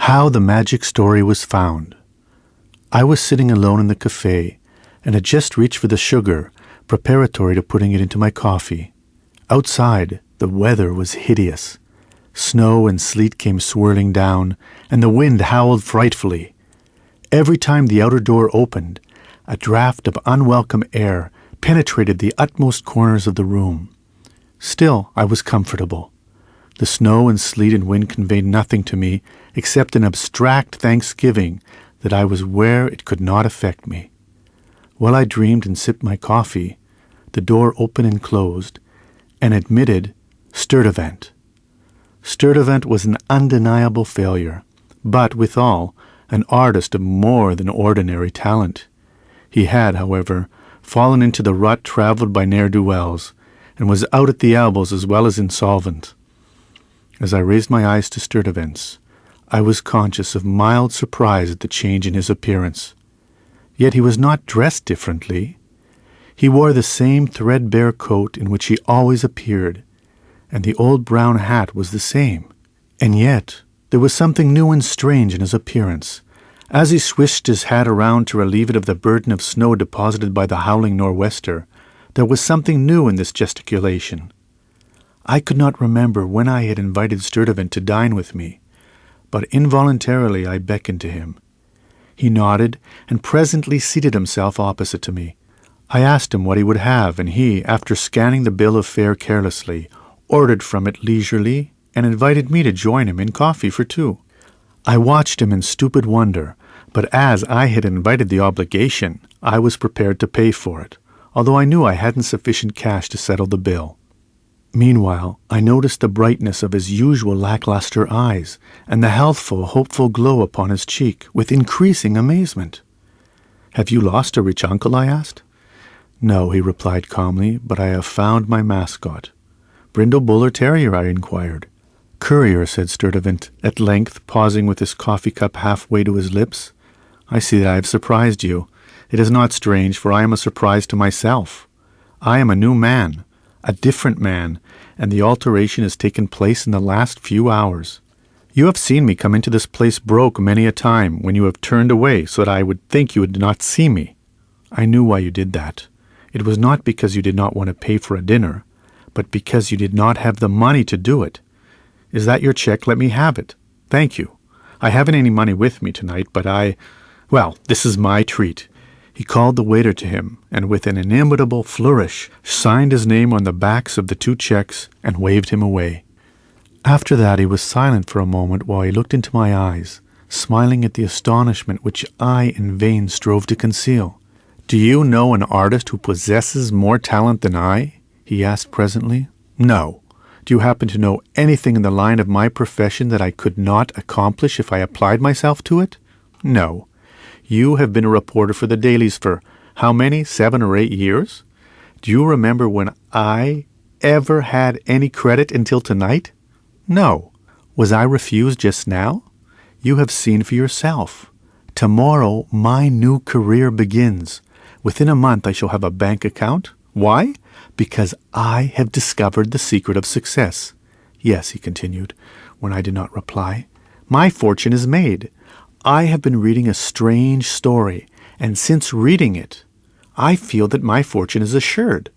How the magic story was found. I was sitting alone in the cafe and had just reached for the sugar, preparatory to putting it into my coffee. Outside, the weather was hideous. Snow and sleet came swirling down, and the wind howled frightfully. Every time the outer door opened, a draught of unwelcome air penetrated the utmost corners of the room. Still, I was comfortable. The snow and sleet and wind conveyed nothing to me except an abstract thanksgiving that I was where it could not affect me. While I dreamed and sipped my coffee, the door opened and closed, and admitted Sturtevant. Sturtevant was an undeniable failure, but, withal, an artist of more than ordinary talent. He had, however, fallen into the rut travelled by ne'er-do-wells, and was out at the elbows as well as insolvent. As I raised my eyes to Sturtevant's, I was conscious of mild surprise at the change in his appearance. Yet he was not dressed differently. He wore the same threadbare coat in which he always appeared, and the old brown hat was the same. And yet there was something new and strange in his appearance. As he swished his hat around to relieve it of the burden of snow deposited by the howling nor'wester, there was something new in this gesticulation. I could not remember when I had invited Sturtevant to dine with me, but involuntarily I beckoned to him. He nodded and presently seated himself opposite to me. I asked him what he would have, and he, after scanning the bill of fare carelessly, ordered from it leisurely and invited me to join him in coffee for two. I watched him in stupid wonder, but as I had invited the obligation, I was prepared to pay for it, although I knew I hadn't sufficient cash to settle the bill. Meanwhile, I noticed the brightness of his usual lackluster eyes and the healthful, hopeful glow upon his cheek with increasing amazement. "Have you lost a rich uncle?" I asked. "No," he replied calmly, "but I have found my mascot." "Brindle Bull or Terrier?" I inquired. "Courier," said Sturtevant, at length pausing with his coffee cup halfway to his lips. "I see that I have surprised you. It is not strange, for I am a surprise to myself. I am a new man, a different man, and the alteration has taken place in the last few hours. You have seen me come into this place broke many a time, when you have turned away so that I would think you did not see me. I knew why you did that. It was not because you did not want to pay for a dinner, but because you did not have the money to do it. Is that your check? Let me have it. Thank you. I haven't any money with me tonight, but well, this is my treat." He called the waiter to him, and with an inimitable flourish signed his name on the backs of the two checks and waved him away. After that he was silent for a moment while he looked into my eyes, smiling at the astonishment which I in vain strove to conceal. "Do you know an artist who possesses more talent than I?" he asked presently. "No. Do you happen to know anything in the line of my profession that I could not accomplish if I applied myself to it? No. You have been a reporter for the dailies for how many, 7 or 8 years? Do you remember when I ever had any credit until tonight? No. Was I refused just now? You have seen for yourself. Tomorrow my new career begins. Within a month I shall have a bank account. Why? Because I have discovered the secret of success. Yes," he continued, when I did not reply, "my fortune is made. I have been reading a strange story, and since reading it, I feel that my fortune is assured.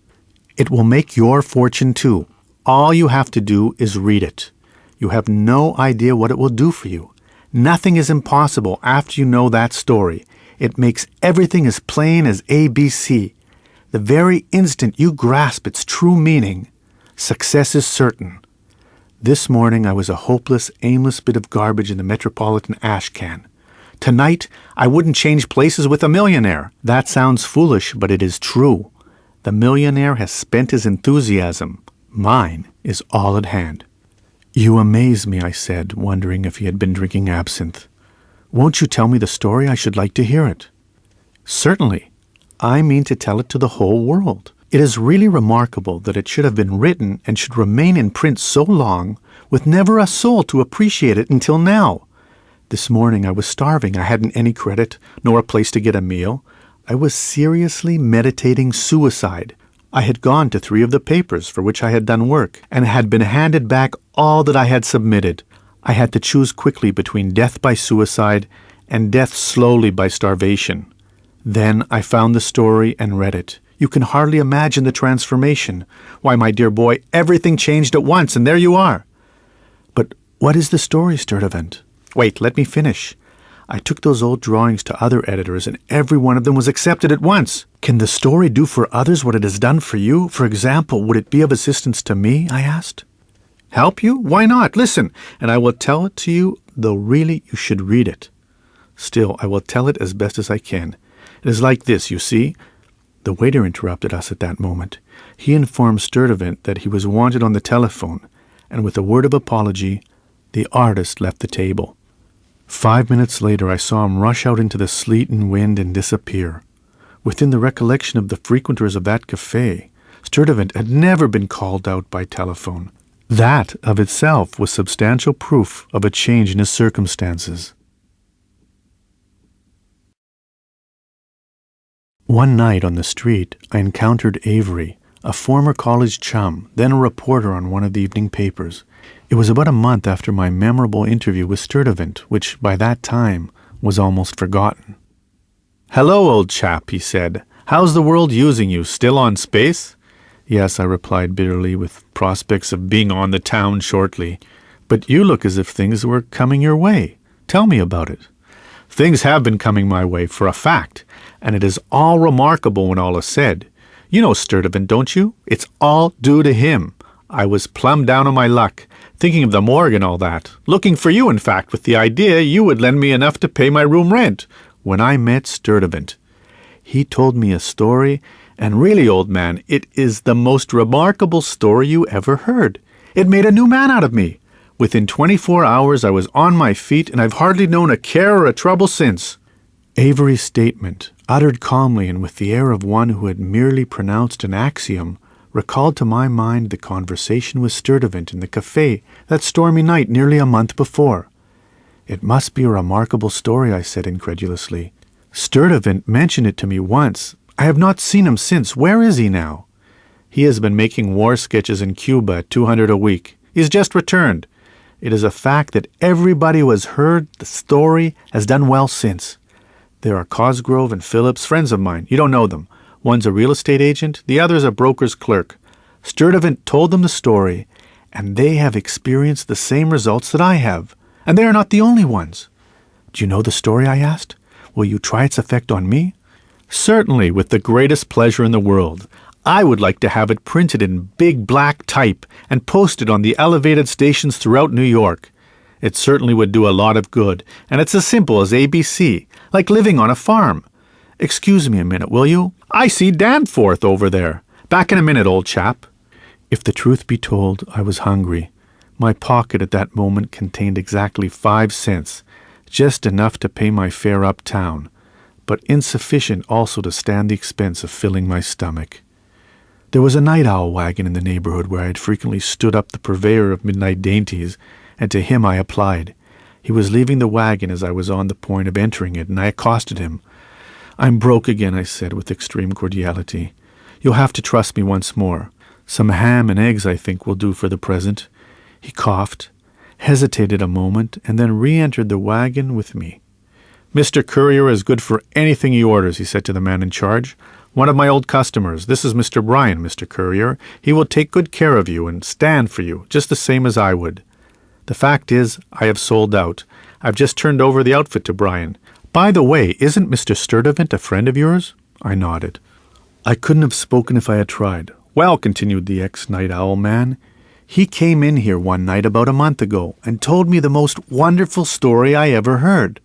It will make your fortune too. All you have to do is read it. You have no idea what it will do for you. Nothing is impossible after you know that story. It makes everything as plain as ABC. The very instant you grasp its true meaning, success is certain. This morning I was a hopeless, aimless bit of garbage in the metropolitan ash can. Tonight I wouldn't change places with a millionaire. That sounds foolish, but it is true. The millionaire has spent his enthusiasm. Mine is all at hand." "You amaze me," I said, wondering if he had been drinking absinthe. "Won't you tell me the story? I should like to hear it." "Certainly. I mean to tell it to the whole world. It is really remarkable that it should have been written and should remain in print so long, with never a soul to appreciate it until now. This morning I was starving. I hadn't any credit, nor a place to get a meal. I was seriously meditating suicide. I had gone to 3 of the papers for which I had done work, and had been handed back all that I had submitted. I had to choose quickly between death by suicide and death slowly by starvation. Then I found the story and read it. You can hardly imagine the transformation. Why, my dear boy, everything changed at once, and there you are. But what is the story, Sturtevant? Wait, let me finish. I took those old drawings to other editors, and every one of them was accepted at once. Can the story do for others what it has done for you? For example, would it be of assistance to me? I asked. Help you? Why not? Listen, and I will tell it to you, though really you should read it. Still, I will tell it as best as I can. It is like this, you see. The waiter interrupted us at that moment. He informed Sturtevant that he was wanted on the telephone, and with a word of apology, the artist left the table. 5 minutes later, I saw him rush out into the sleet and wind and disappear. Within the recollection of the frequenters of that cafe, Sturtevant had never been called out by telephone. That, of itself, was substantial proof of a change in his circumstances. One night on the street, I encountered Avery, a former college chum, then a reporter on one of the evening papers. It was about a month after my memorable interview with Sturtevant, which by that time was almost forgotten. "Hello, old chap," he said. "How's the world using you? Still on space?" "Yes," I replied bitterly, with prospects of being on the town shortly. "But you look as if things were coming your way. Tell me about it." "Things have been coming my way, for a fact, and it is all remarkable when all is said. You know Sturtevant, don't you? It's all due to him. I was plumb down on my luck, thinking of the morgue and all that, looking for you, in fact, with the idea you would lend me enough to pay my room rent, when I met Sturtevant. He told me a story, and really, old man, it is the most remarkable story you ever heard. It made a new man out of me. Within 24 hours I was on my feet, and I've hardly known a care or a trouble since." Avery's statement, uttered calmly and with the air of one who had merely pronounced an axiom, recalled to my mind the conversation with Sturtevant in the cafe that stormy night nearly a month before. "It must be a remarkable story," I said incredulously. "Sturtevant mentioned it to me once. I have not seen him since. Where is he now?" "He has been making war sketches in Cuba at $200 a week. He's just returned. It is a fact that everybody who has heard the story has done well since. There are Cosgrove and Phillips, friends of mine. You don't know them. One's a real estate agent, the other's a broker's clerk. Sturtevant told them the story, and they have experienced the same results that I have. And they are not the only ones." "Do you know the story?" I asked. "Will you try its effect on me?" "Certainly, with the greatest pleasure in the world. I would like to have it printed in big black type and posted on the elevated stations throughout New York. It certainly would do a lot of good, and it's as simple as ABC, like living on a farm. Excuse me a minute, will you? I see Danforth over there. Back in a minute, old chap." If the truth be told, I was hungry. My pocket at that moment contained exactly 5 cents, just enough to pay my fare uptown, but insufficient also to stand the expense of filling my stomach. There was a night owl wagon in the neighborhood where I had frequently stood up the purveyor of midnight dainties, and to him I applied. He was leaving the wagon as I was on the point of entering it, and I accosted him. "I'm broke again," I said with extreme cordiality. "You'll have to trust me once more. Some ham and eggs, I think, will do for the present." He coughed, hesitated a moment, and then re-entered the wagon with me. "Mr. Courier is good for anything he orders," he said to the man in charge. "One of my old customers. This is Mr. Bryan, Mr. Courier. He will take good care of you and stand for you, just the same as I would. The fact is, I have sold out. I've just turned over the outfit to Bryan. By the way, isn't Mr. Sturtevant a friend of yours?" I nodded. I couldn't have spoken if I had tried. "Well," continued the ex-night owl man, "he came in here one night about a month ago and told me the most wonderful story I ever heard.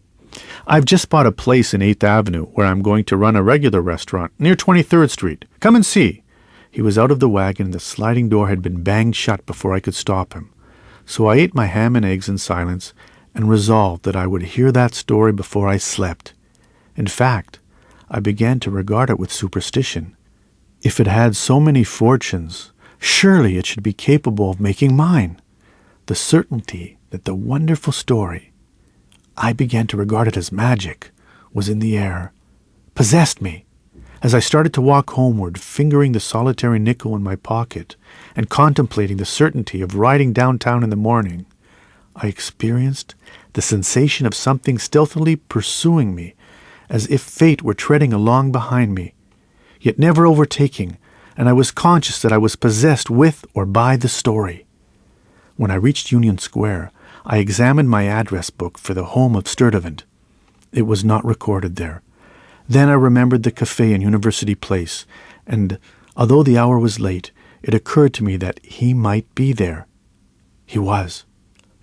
I've just bought a place in 8th Avenue where I'm going to run a regular restaurant near 23rd Street. Come and see." He was out of the wagon and the sliding door had been banged shut before I could stop him. So I ate my ham and eggs in silence and resolved that I would hear that story before I slept. In fact, I began to regard it with superstition. If it had so many fortunes, surely it should be capable of making mine. The certainty that the wonderful story, I began to regard it as magic, was in the air, possessed me. As I started to walk homeward, fingering the solitary nickel in my pocket and contemplating the certainty of riding downtown in the morning, I experienced the sensation of something stealthily pursuing me, as if fate were treading along behind me, yet never overtaking, and I was conscious that I was possessed with or by the story. When I reached Union Square, I examined my address book for the home of Sturtevant. It was not recorded there. Then I remembered the cafe in University Place, and although the hour was late, it occurred to me that he might be there. He was,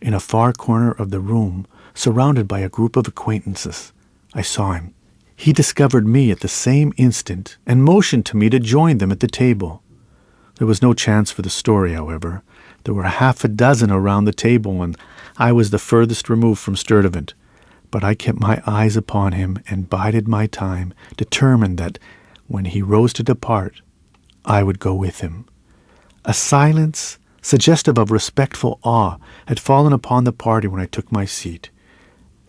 in a far corner of the room, surrounded by a group of acquaintances. I saw him. He discovered me at the same instant and motioned to me to join them at the table. There was no chance for the story, however. There were half a dozen around the table, and I was the furthest removed from Sturtevant. But I kept my eyes upon him and bided my time, determined that, when he rose to depart, I would go with him. A silence, suggestive of respectful awe, had fallen upon the party when I took my seat.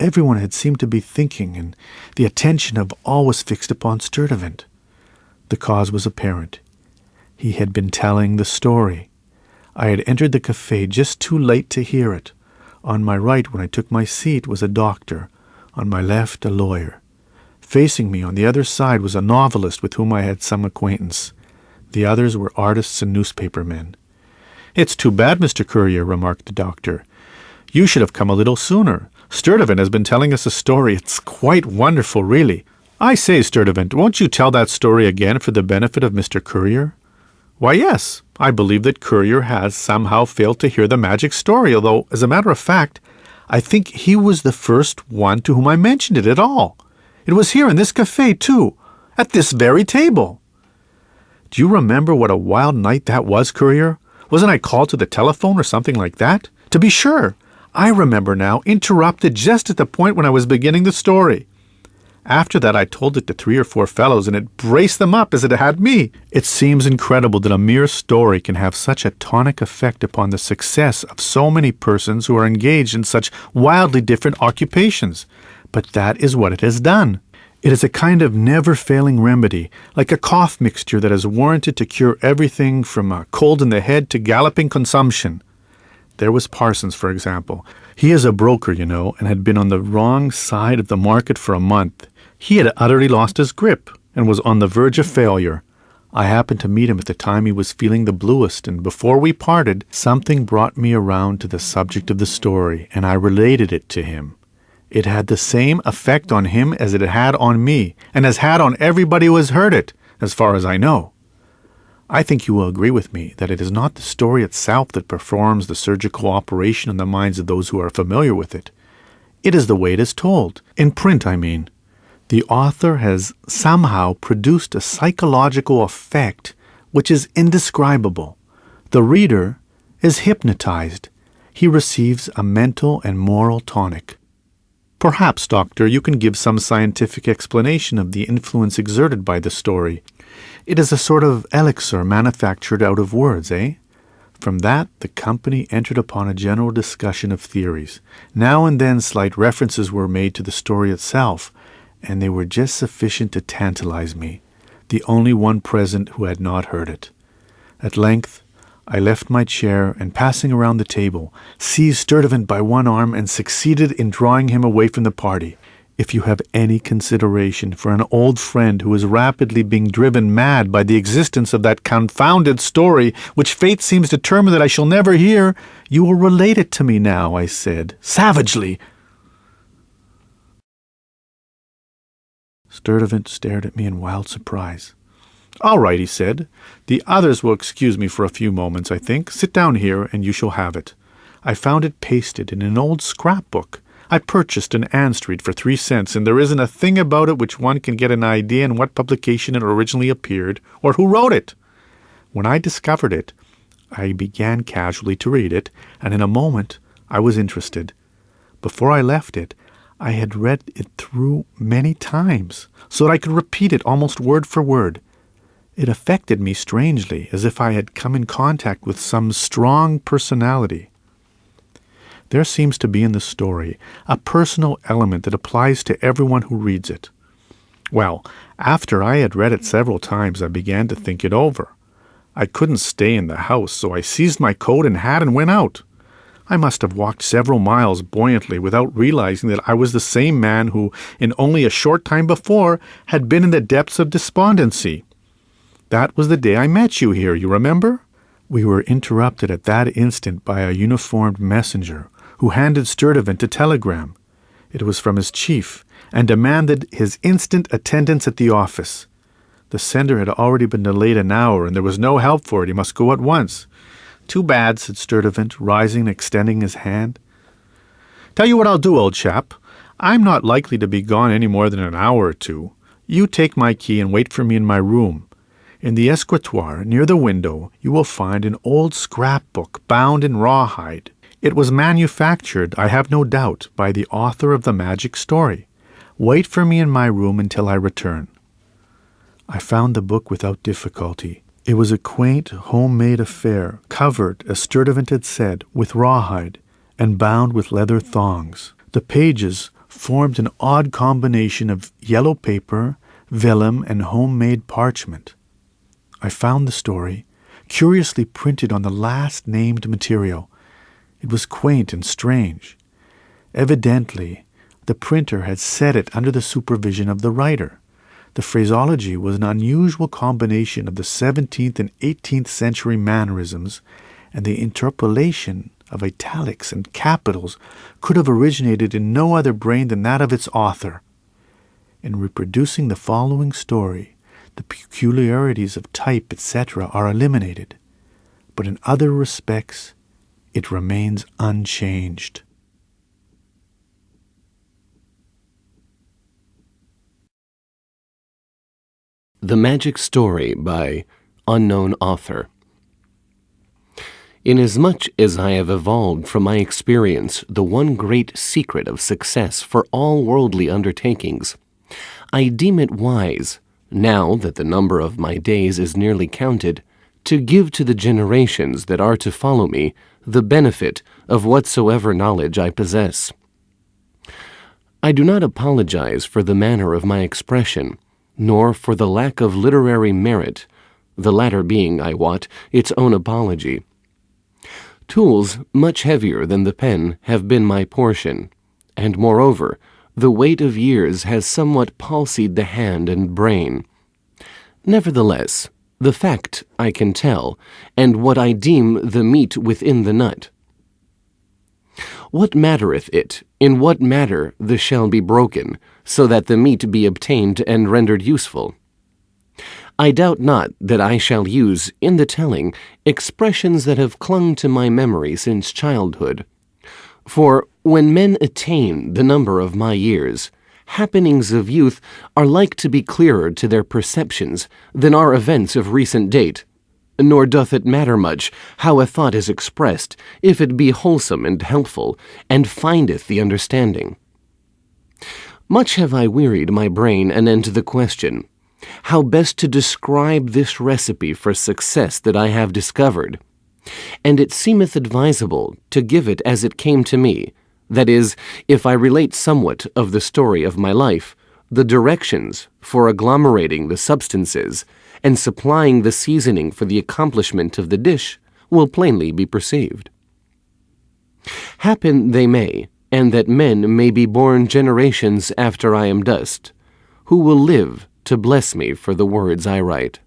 Everyone had seemed to be thinking, and the attention of all was fixed upon Sturtevant. The cause was apparent. He had been telling the story. I had entered the cafe just too late to hear it. On my right, when I took my seat, was a doctor. On my left, a lawyer. Facing me on the other side was a novelist with whom I had some acquaintance. The others were artists and newspaper men. "It's too bad, Mr. Currier," remarked the doctor. "You should have come a little sooner. Sturtevant has been telling us a story. It's quite wonderful, really. I say, Sturtevant, won't you tell that story again for the benefit of Mr. Currier?" "Why, yes. I believe that Currier has somehow failed to hear the magic story, although, as a matter of fact, I think he was the first one to whom I mentioned it at all. It was here in this cafe, too, at this very table." "Do you remember what a wild night that was, Currier? Wasn't I called to the telephone or something like that? To be sure. I remember now, interrupted just at the point when I was beginning the story. After that I told it to 3 or 4 fellows, and it braced them up as it had me." It seems incredible that a mere story can have such a tonic effect upon the success of so many persons who are engaged in such wildly different occupations. But that is what it has done. It is a kind of never-failing remedy, like a cough mixture that is warranted to cure everything from a cold in the head to galloping consumption. There was Parsons, for example. He is a broker, you know, and had been on the wrong side of the market for a month. He had utterly lost his grip and was on the verge of failure. I happened to meet him at the time he was feeling the bluest, and before we parted, something brought me around to the subject of the story, and I related it to him. It had the same effect on him as it had on me, and has had on everybody who has heard it, as far as I know. I think you will agree with me that it is not the story itself that performs the surgical operation in the minds of those who are familiar with it. It is the way it is told, in print, I mean. The author has somehow produced a psychological effect which is indescribable. The reader is hypnotized. He receives a mental and moral tonic. Perhaps, Doctor, you can give some scientific explanation of the influence exerted by the story. It is a sort of elixir manufactured out of words, eh? From that, the company entered upon a general discussion of theories. Now and then slight references were made to the story itself, and they were just sufficient to tantalize me, the only one present who had not heard it. At length, I left my chair and, passing around the table, seized Sturtevant by one arm and succeeded in drawing him away from the party. If you have any consideration for an old friend who is rapidly being driven mad by the existence of that confounded story, which fate seems determined that I shall never hear, you will relate it to me now, I said, savagely. Sturtevant stared at me in wild surprise. "All right," he said. "The others will excuse me for a few moments, I think. Sit down here, and you shall have it." I found it pasted in an old scrapbook. I purchased in Ann Street for 3 cents, and there isn't a thing about it which one can get an idea in what publication it originally appeared, or who wrote it. When I discovered it, I began casually to read it, and in a moment I was interested. Before I left it, I had read it through many times, so that I could repeat it almost word for word. It affected me strangely, as if I had come in contact with some strong personality. There seems to be in the story a personal element that applies to everyone who reads it. Well, after I had read it several times, I began to think it over. I couldn't stay in the house, so I seized my coat and hat and went out. I must have walked several miles buoyantly without realizing that I was the same man who, in only a short time before, had been in the depths of despondency. That was the day I met you here, you remember? We were interrupted at that instant by a uniformed messenger, who handed Sturtevant a telegram. It was from his chief, and demanded his instant attendance at the office. The sender had already been delayed an hour, and there was no help for it. He must go at once. "Too bad," said Sturtevant, rising and extending his hand. "Tell you what I'll do, old chap. I'm not likely to be gone any more than an hour or two. You take my key and wait for me in my room. In the escritoire, near the window, you will find an old scrapbook bound in rawhide. It was manufactured, I have no doubt, by the author of the magic story. Wait for me in my room until I return." I found the book without difficulty. It was a quaint, homemade affair, covered, as Sturtevant had said, with rawhide, and bound with leather thongs. The pages formed an odd combination of yellow paper, vellum, and homemade parchment. I found the story, curiously printed on the last named material. It was quaint and strange. Evidently, the printer had set it under the supervision of the writer. The phraseology was an unusual combination of the 17th and 18th century mannerisms, and the interpolation of italics and capitals could have originated in no other brain than that of its author. In reproducing the following story, the peculiarities of type, etc., are eliminated, but in other respects it remains unchanged. The Magic Story by Unknown Author. Inasmuch as I have evolved from my experience the one great secret of success for all worldly undertakings, I deem it wise, now that the number of my days is nearly counted, to give to the generations that are to follow me the benefit of whatsoever knowledge I possess. I do not apologize for the manner of my expression, nor for the lack of literary merit, the latter being, I wot, its own apology. Tools much heavier than the pen have been my portion, and moreover, the weight of years has somewhat palsied the hand and brain. Nevertheless, the fact I can tell, and what I deem the meat within the nut. What mattereth it, in what matter the shell be broken, so that the meat be obtained and rendered useful? I doubt not that I shall use, in the telling, expressions that have clung to my memory since childhood. For when men attain the number of my years, happenings of youth are like to be clearer to their perceptions than are events of recent date, nor doth it matter much how a thought is expressed, if it be wholesome and helpful, and findeth the understanding. Much have I wearied my brain anent the question, how best to describe this recipe for success that I have discovered, and it seemeth advisable to give it as it came to me, that is, if I relate somewhat of the story of my life, the directions for agglomerating the substances, and supplying the seasoning for the accomplishment of the dish will plainly be perceived. Happen they may, and that men may be born generations after I am dust, who will live to bless me for the words I write.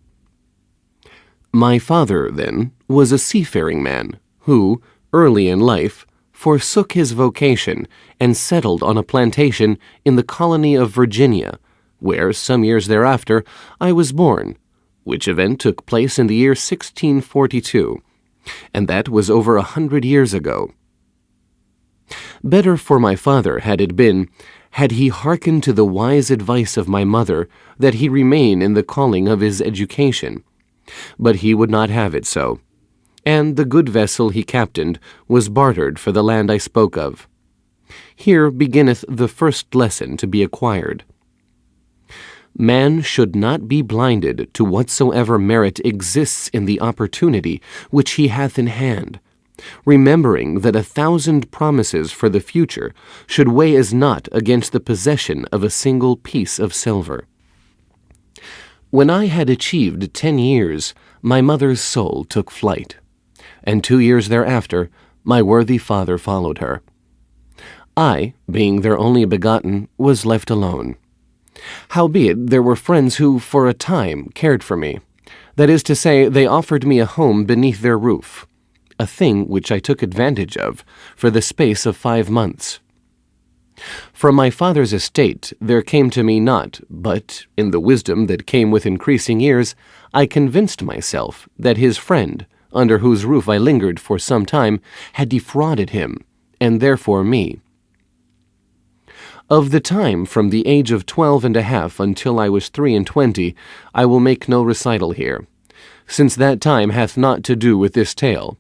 My father, then, was a seafaring man, who, early in life, forsook his vocation and settled on a plantation in the colony of Virginia, where, some years thereafter, I was born, which event took place in the year 1642, and that was over 100 years ago. Better for my father had it been, had he hearkened to the wise advice of my mother, that he remain in the calling of his education. But he would not have it so, and the good vessel he captained was bartered for the land I spoke of. Here beginneth the first lesson to be acquired. Man should not be blinded to whatsoever merit exists in the opportunity which he hath in hand, remembering that 1,000 promises for the future should weigh as naught against the possession of a single piece of silver. When I had achieved 10 years, my mother's soul took flight, and 2 years thereafter My worthy father followed her. I, being their only begotten, was left alone. Howbeit there were friends who, for a time, cared for me. That is to say, they offered me a home beneath their roof, a thing which I took advantage of for the space of 5 months. From my father's estate there came to me naught, but, in the wisdom that came with increasing years, I convinced myself that his friend, under whose roof I lingered for some time, had defrauded him, and therefore me. Of the time from the age of 12.5 until I was 23, I will make no recital here, since that time hath naught to do with this tale.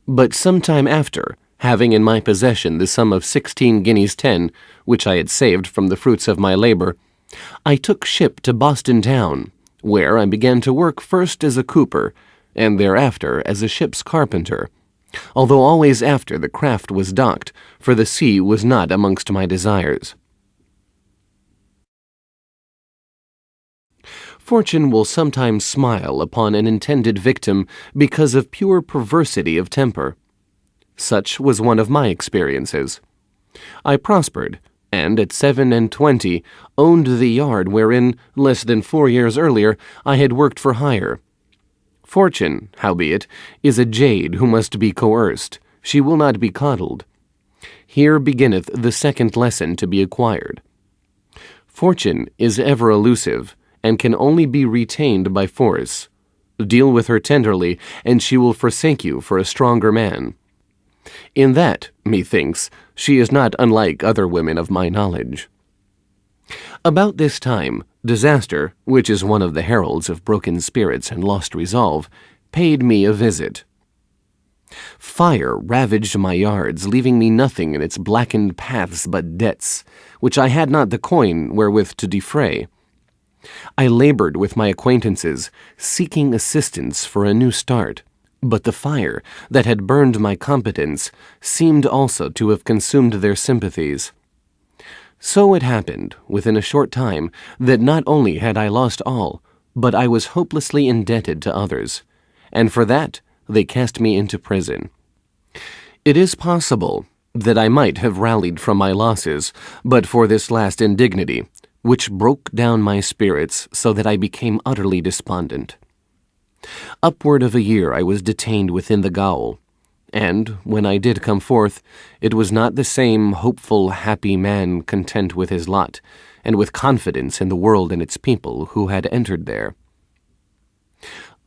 But some time after, having in my possession the sum of 16 guineas 10, which I had saved from the fruits of my labor, I took ship to Boston town, where I began to work first as a cooper, and thereafter as a ship's carpenter, although always after the craft was docked, for the sea was not amongst my desires. Fortune will sometimes smile upon an intended victim because of pure perversity of temper. Such was one of my experiences. I prospered, and at 27 owned the yard wherein, less than 4 years earlier, I had worked for hire. Fortune, howbeit, is a jade who must be coerced. She will not be coddled. Here beginneth the second lesson to be acquired. Fortune is ever elusive, and can only be retained by force. Deal with her tenderly, and she will forsake you for a stronger man. In that, methinks, she is not unlike other women of my knowledge. About this time, disaster, which is one of the heralds of broken spirits and lost resolve, paid me a visit. Fire ravaged my yards, leaving me nothing in its blackened paths but debts, which I had not the coin wherewith to defray. I labored with my acquaintances, seeking assistance for a new start, but the fire that had burned my competence seemed also to have consumed their sympathies. So it happened, within a short time, that not only had I lost all, but I was hopelessly indebted to others, and for that they cast me into prison. It is possible that I might have rallied from my losses, but for this last indignity, which broke down my spirits so that I became utterly despondent. Upward of a year I was detained within the gaol, and, when I did come forth, it was not the same hopeful, happy man content with his lot, and with confidence in the world and its people who had entered there.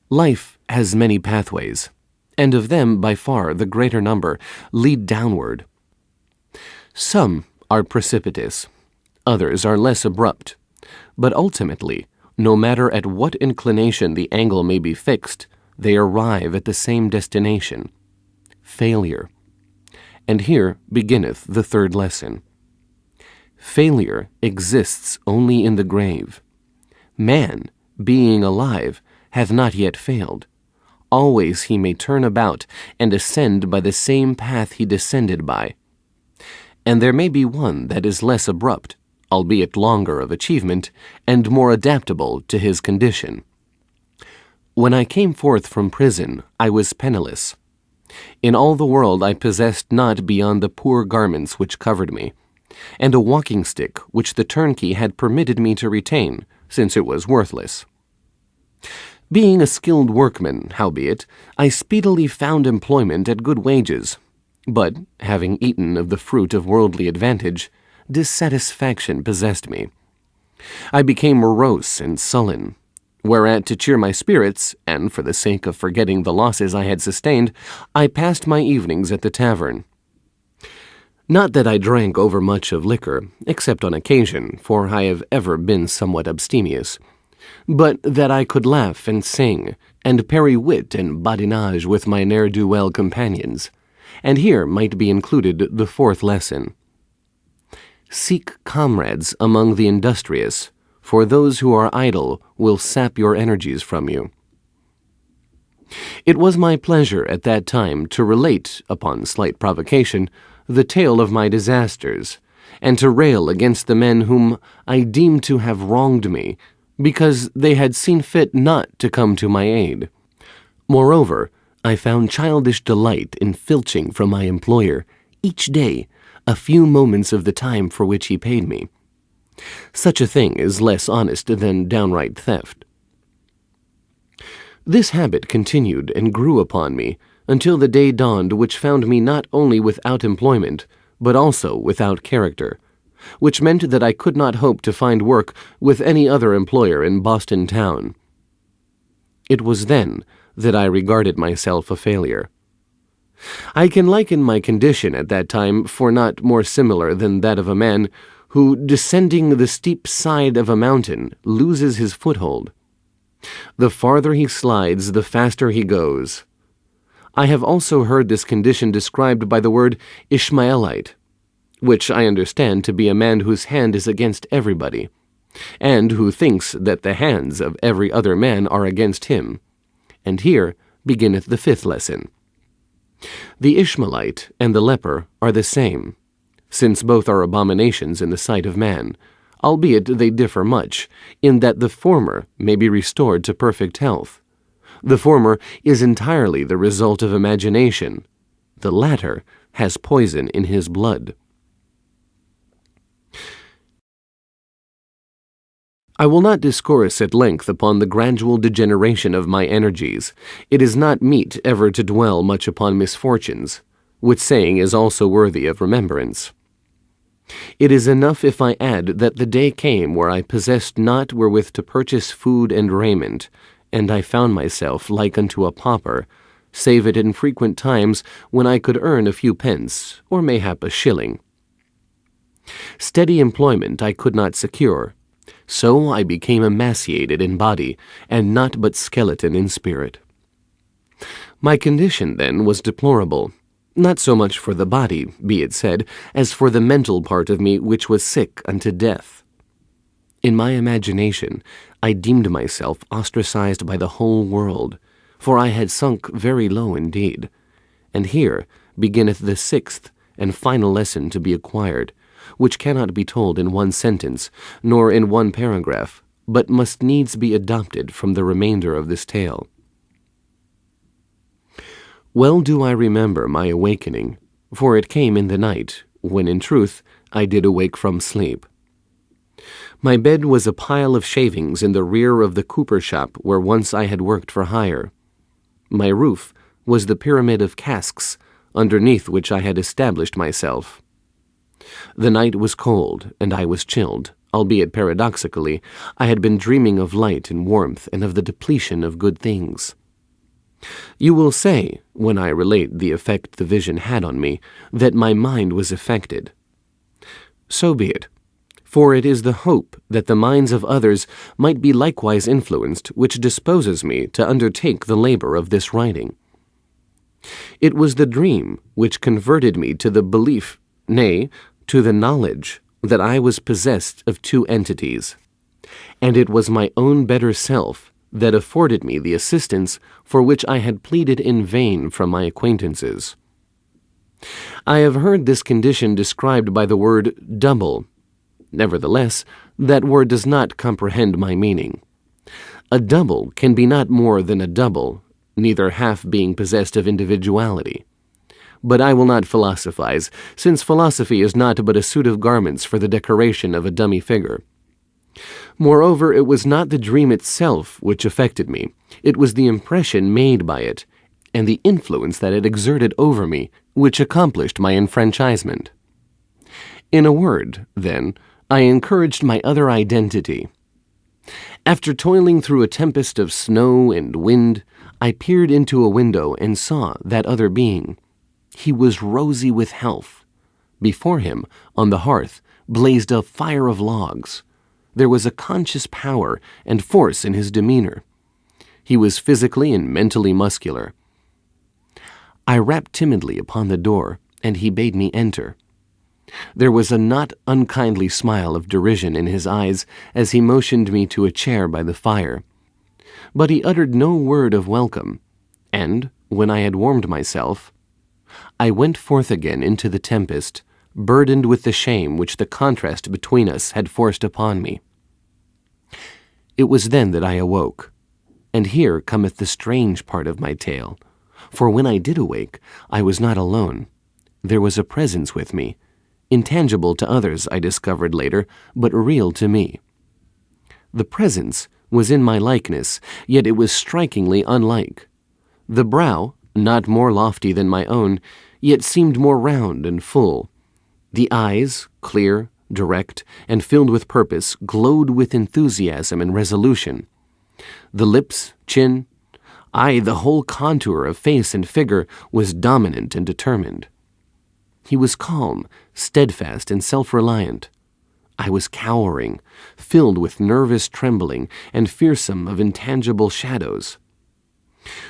Life has many pathways, and of them by far the greater number lead downward. Some are precipitous, others are less abrupt, but ultimately, no matter at what inclination the angle may be fixed, they arrive at the same destination, failure. And here beginneth the third lesson. Failure exists only in the grave. Man, being alive, hath not yet failed. Always he may turn about and ascend by the same path he descended by. And there may be one that is less abrupt, albeit longer of achievement, and more adaptable to his condition. When I came forth from prison, I was penniless. In all the world I possessed naught beyond the poor garments which covered me, and a walking stick which the turnkey had permitted me to retain, since it was worthless. Being a skilled workman, howbeit, I speedily found employment at good wages, but, having eaten of the fruit of worldly advantage, dissatisfaction possessed me. I became morose and sullen, whereat to cheer my spirits, and for the sake of forgetting the losses I had sustained, I passed my evenings at the tavern. Not that I drank overmuch of liquor, except on occasion, for I have ever been somewhat abstemious, but that I could laugh and sing, and parry wit and badinage with my ne'er-do-well companions, and here might be included the fourth lesson. Seek comrades among the industrious, for those who are idle will sap your energies from you. It was my pleasure at that time to relate, upon slight provocation, the tale of my disasters, and to rail against the men whom I deemed to have wronged me, because they had seen fit not to come to my aid. Moreover, I found childish delight in filching from my employer, each day, a few moments of the time for which he paid me. Such a thing is less honest than downright theft. This habit continued and grew upon me until the day dawned which found me not only without employment, but also without character, which meant that I could not hope to find work with any other employer in Boston town. It was then that I regarded myself a failure. I can liken my condition at that time for not more similar than that of a man who, descending the steep side of a mountain, loses his foothold. The farther he slides, the faster he goes. I have also heard this condition described by the word Ishmaelite, which I understand to be a man whose hand is against everybody, and who thinks that the hands of every other man are against him. And here beginneth the 5th lesson. The Ishmaelite and the leper are the same, since both are abominations in the sight of man, albeit they differ much, in that the former may be restored to perfect health. The former is entirely the result of imagination. The latter has poison in his blood. I will not discourse at length upon the gradual degeneration of my energies. It is not meet ever to dwell much upon misfortunes, which saying is also worthy of remembrance. It is enough if I add that the day came where I possessed not wherewith to purchase food and raiment, and I found myself like unto a pauper, save at infrequent times when I could earn a few pence, or mayhap a shilling. Steady employment I could not secure, so I became emaciated in body, and not but skeleton in spirit. My condition, then, was deplorable, not so much for the body, be it said, as for the mental part of me which was sick unto death. In my imagination, I deemed myself ostracized by the whole world, for I had sunk very low indeed. And here beginneth the 6th and final lesson to be acquired, which cannot be told in one sentence, nor in one paragraph, but must needs be adopted from the remainder of this tale. Well do I remember my awakening, for it came in the night, when in truth I did awake from sleep. My bed was a pile of shavings in the rear of the cooper shop where once I had worked for hire. My roof was the pyramid of casks, underneath which I had established myself. The night was cold, and I was chilled, albeit paradoxically, I had been dreaming of light and warmth and of the depletion of good things. You will say, when I relate the effect the vision had on me, that my mind was affected. So be it, for it is the hope that the minds of others might be likewise influenced which disposes me to undertake the labor of this writing. It was the dream which converted me to the belief, nay, to the knowledge, that I was possessed of two entities, and it was my own better self that afforded me the assistance for which I had pleaded in vain from my acquaintances. I have heard this condition described by the word double. Nevertheless, that word does not comprehend my meaning. A double can be not more than a double, neither half being possessed of individuality. But I will not philosophize, since philosophy is not but a suit of garments for the decoration of a dummy figure. Moreover, it was not the dream itself which affected me. It was the impression made by it, and the influence that it exerted over me, which accomplished my enfranchisement. In a word, then, I encouraged my other identity. After toiling through a tempest of snow and wind, I peered into a window and saw that other being. He was rosy with health. Before him, on the hearth, blazed a fire of logs. There was a conscious power and force in his demeanor. He was physically and mentally muscular. I rapped timidly upon the door, and he bade me enter. There was a not unkindly smile of derision in his eyes as he motioned me to a chair by the fire. But he uttered no word of welcome, and, when I had warmed myself, I went forth again into the tempest, burdened with the shame which the contrast between us had forced upon me. It was then that I awoke, and here cometh the strange part of my tale, For when I did awake, I was not alone. There was a presence with me, intangible to others, I discovered later, but real to me. The presence was in my likeness, yet it was strikingly unlike. The brow, not more lofty than my own, yet seemed more round and full. The eyes, clear, direct, and filled with purpose, glowed with enthusiasm and resolution. The lips, chin, aye, the whole contour of face and figure was dominant and determined. He was calm, steadfast, and self-reliant. I was cowering, filled with nervous trembling and fearsome of intangible shadows.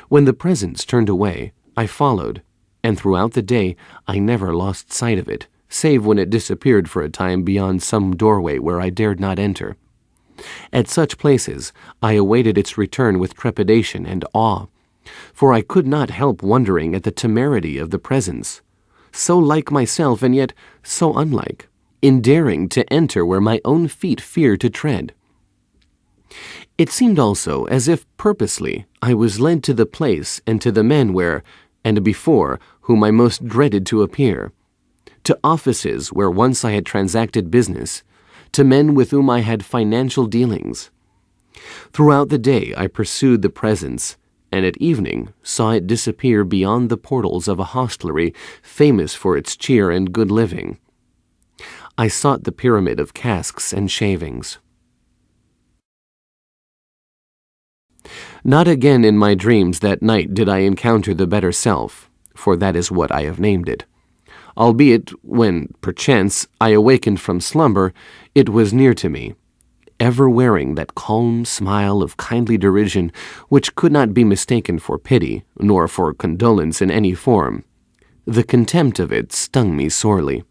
When the presence turned away, I followed, and throughout the day I never lost sight of it, save when it disappeared for a time beyond some doorway where I dared not enter. At such places I awaited its return with trepidation and awe, for I could not help wondering at the temerity of the presence, so like myself and yet so unlike, in daring to enter where my own feet feared to tread. It seemed also as if purposely I was led to the place and to the men where, and before, whom I most dreaded to appear, to offices where once I had transacted business, to men with whom I had financial dealings. Throughout the day I pursued the presence, and at evening saw it disappear beyond the portals of a hostelry famous for its cheer and good living. I sought the pyramid of casks and shavings. Not again in my dreams that night did I encounter the better self, for that is what I have named it. Albeit, when, perchance, I awakened from slumber, it was near to me, ever wearing that calm smile of kindly derision which could not be mistaken for pity, nor for condolence in any form. The contempt of it stung me sorely.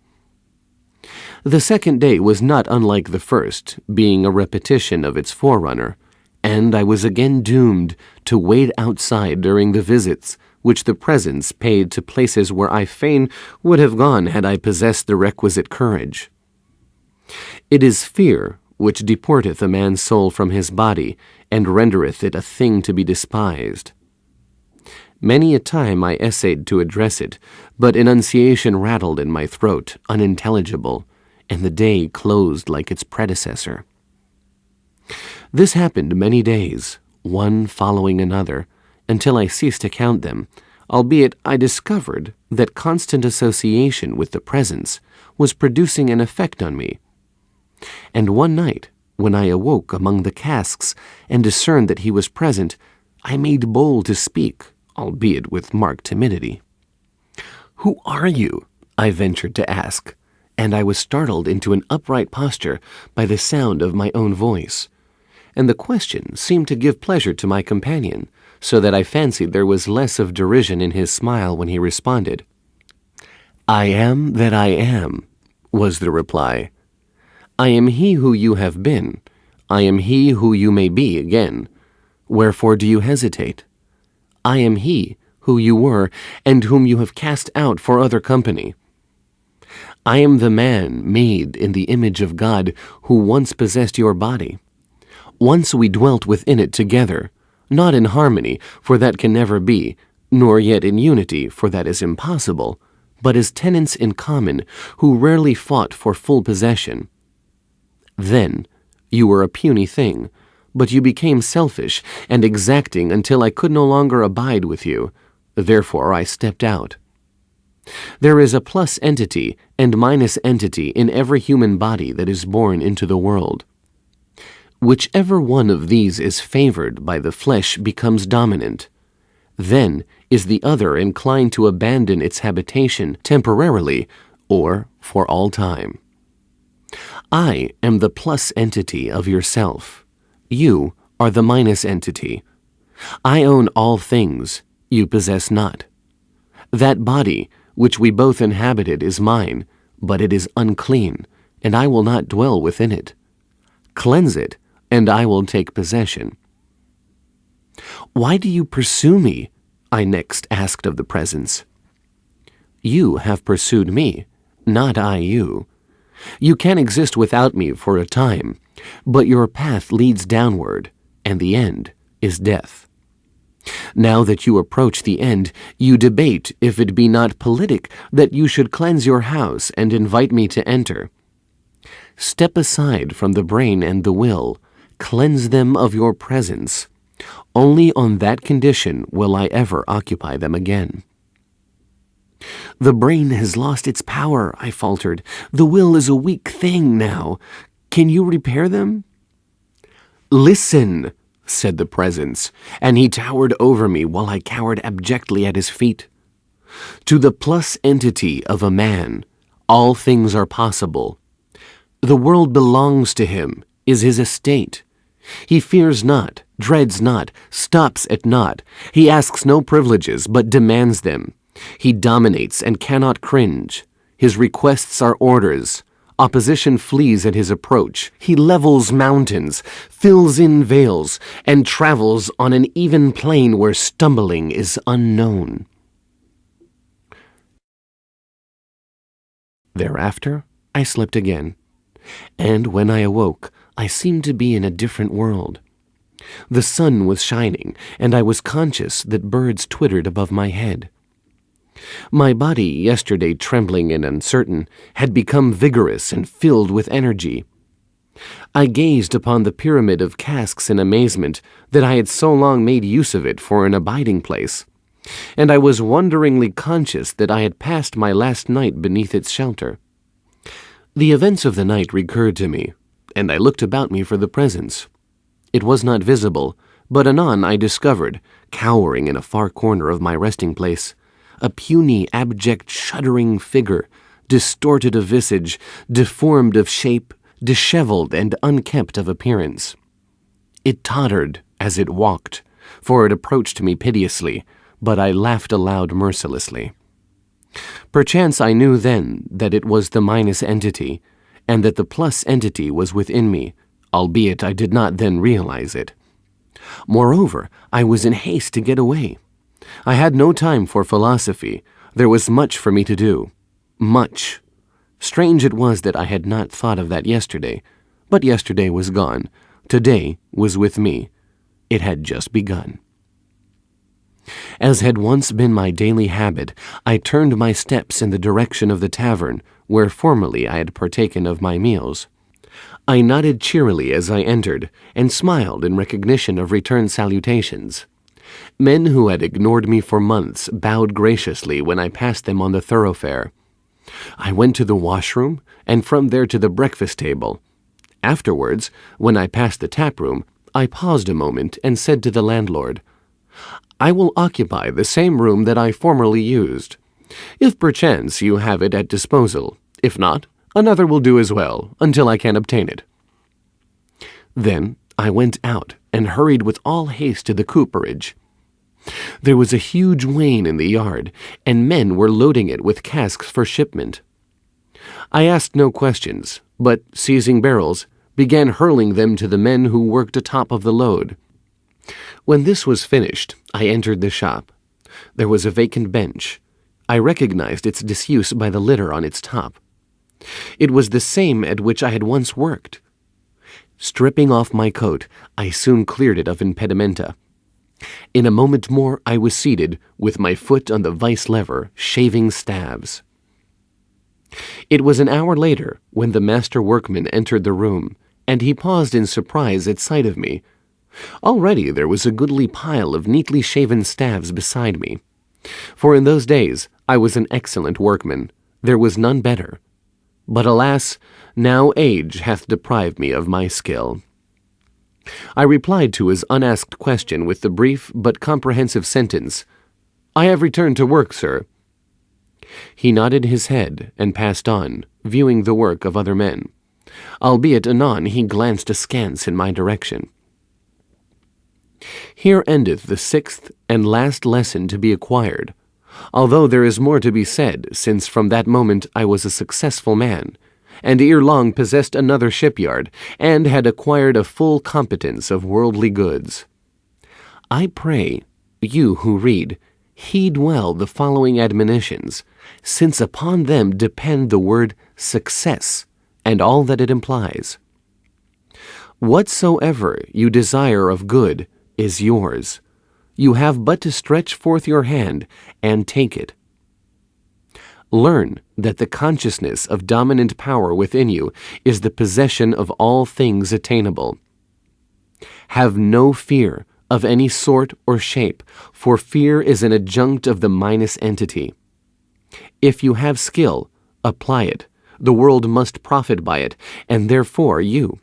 The second day was not unlike the first, being a repetition of its forerunner, and I was again doomed to wait outside during the visits which the presence paid to places where I fain would have gone had I possessed the requisite courage. It is fear which deporteth a man's soul from his body, and rendereth it a thing to be despised. Many a time I essayed to address it, but enunciation rattled in my throat, unintelligible, and the day closed like its predecessor. This happened many days, one following another, until I ceased to count them, albeit I discovered that constant association with the presence was producing an effect on me. And one night, when I awoke among the casks and discerned that he was present, I made bold to speak, albeit with marked timidity. "Who are you?" I ventured to ask, and I was startled into an upright posture by the sound of my own voice, and the question seemed to give pleasure to my companion, so that I fancied there was less of derision in his smile when he responded. "I am that I am," was the reply. "I am he who you have been. I am he who you may be again. Wherefore do you hesitate? I am he who you were and whom you have cast out for other company. I am the man made in the image of God who once possessed your body. Once we dwelt within it together, not in harmony, for that can never be, nor yet in unity, for that is impossible, but as tenants in common who rarely fought for full possession. Then you were a puny thing, but you became selfish and exacting until I could no longer abide with you. Therefore I stepped out. There is a plus entity and minus entity in every human body that is born into the world. Whichever one of these is favored by the flesh becomes dominant. Then is the other inclined to abandon its habitation temporarily or for all time. I am the plus entity of yourself. You are the minus entity. I own all things, you possess not. That body, which we both inhabited, is mine, but it is unclean, and I will not dwell within it. Cleanse it, and I will take possession. Why do you pursue me? I next asked of the presence. You have pursued me, not I you. You can exist without me for a time, but your path leads downward, and the end is death. Now that you approach the end, you debate if it be not politic that you should cleanse your house and invite me to enter. Step aside from the brain and the will, cleanse them of your presence. Only on that condition will I ever occupy them again. The brain has lost its power, I faltered. The will is a weak thing now. Can you repair them? Listen, said the presence, and he towered over me while I cowered abjectly at his feet. To the plus entity of a man, all things are possible. The world belongs to him, is his estate. He fears not, dreads not, stops at naught. He asks no privileges, but demands them. He dominates and cannot cringe. His requests are orders. Opposition flees at his approach. He levels mountains, fills in vales, and travels on an even plain where stumbling is unknown. Thereafter, I slept again, and when I awoke, I seemed to be in a different world. The sun was shining, and I was conscious that birds twittered above my head. My body, yesterday trembling and uncertain, had become vigorous and filled with energy. I gazed upon the pyramid of casks in amazement that I had so long made use of it for an abiding place, and I was wonderingly conscious that I had passed my last night beneath its shelter. The events of the night recurred to me, and I looked about me for the presence. It was not visible, but anon I discovered, cowering in a far corner of my resting place, a puny, abject, shuddering figure, distorted of visage, deformed of shape, disheveled and unkempt of appearance. It tottered as it walked, for it approached me piteously, but I laughed aloud mercilessly. Perchance I knew then that it was the minus entity, and that the plus entity was within me, albeit I did not then realize it. Moreover, I was in haste to get away. I had no time for philosophy. There was much for me to do. Much. Strange it was that I had not thought of that yesterday, but yesterday was gone. Today was with me. It had just begun. As had once been my daily habit, I turned my steps in the direction of the tavern, where formerly I had partaken of my meals. I nodded cheerily as I entered, and smiled in recognition of returned salutations. Men who had ignored me for months bowed graciously when I passed them on the thoroughfare. I went to the washroom, and from there to the breakfast table. Afterwards, when I passed the tap-room, I paused a moment and said to the landlord, "I will occupy the same room that I formerly used. If perchance you have it at disposal. If not, another will do as well, until I can obtain it." Then I went out and hurried with all haste to the cooperage. There was a huge wain in the yard, and men were loading it with casks for shipment. I asked no questions, but, seizing barrels, began hurling them to the men who worked atop of the load. When this was finished, I entered the shop. There was a vacant bench. I recognized its disuse by the litter on its top. It was the same at which I had once worked. Stripping off my coat, I soon cleared it of impedimenta. In a moment more I was seated, with my foot on the vice lever, shaving staves. It was an hour later when the master workman entered the room, and he paused in surprise at sight of me. Already there was a goodly pile of neatly shaven staves beside me. For in those days I was an excellent workman. There was none better. But alas, now age hath deprived me of my skill. I replied to his unasked question with the brief but comprehensive sentence, "I have returned to work, sir." He nodded his head and passed on, viewing the work of other men, albeit anon he glanced askance in my direction. Here endeth the sixth and last lesson to be acquired, although there is more to be said, since from that moment I was a successful man, and ere long possessed another shipyard, and had acquired a full competence of worldly goods. I pray, you who read, heed well the following admonitions, since upon them depend the word success and all that it implies. Whatsoever you desire of good is yours. You have but to stretch forth your hand and take it. Learn that the consciousness of dominant power within you is the possession of all things attainable. Have no fear of any sort or shape, for fear is an adjunct of the minus entity. If you have skill, apply it. The world must profit by it, and therefore you.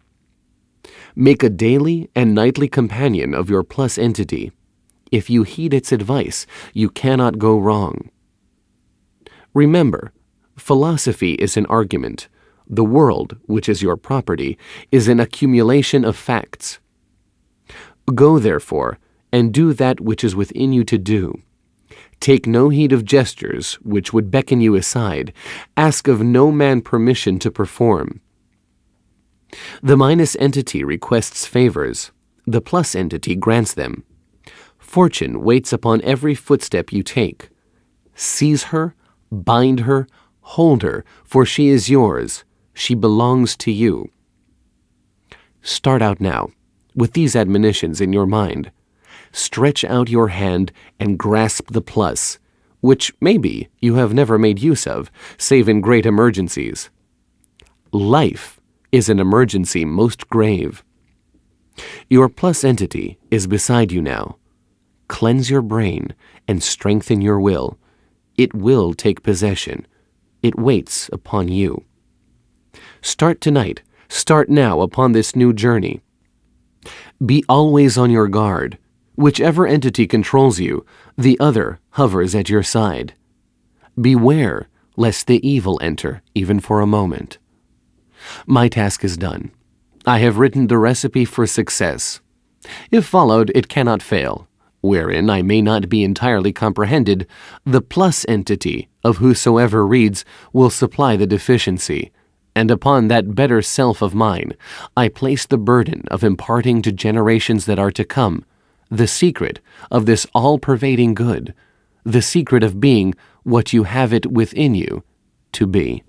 Make a daily and nightly companion of your plus entity. If you heed its advice, you cannot go wrong. Remember, philosophy is an argument. The world, which is your property, is an accumulation of facts. Go, therefore, and do that which is within you to do. Take no heed of gestures which would beckon you aside. Ask of no man permission to perform. The minus entity requests favors. The plus entity grants them. Fortune waits upon every footstep you take. Seize her, bind her, hold her, for she is yours. She belongs to you. Start out now, with these admonitions in your mind. Stretch out your hand and grasp the plus, which maybe you have never made use of, save in great emergencies. Life is an emergency most grave. Your plus entity is beside you now. Cleanse your brain and strengthen your will. It will take possession. It waits upon you. Start tonight. Start now upon this new journey. Be always on your guard. Whichever entity controls you, the other hovers at your side. Beware lest the evil enter, even for a moment. My task is done. I have written the recipe for success. If followed, it cannot fail. Wherein I may not be entirely comprehended, the plus entity of whosoever reads will supply the deficiency, and upon that better self of mine I place the burden of imparting to generations that are to come the secret of this all-pervading good, the secret of being what you have it within you to be.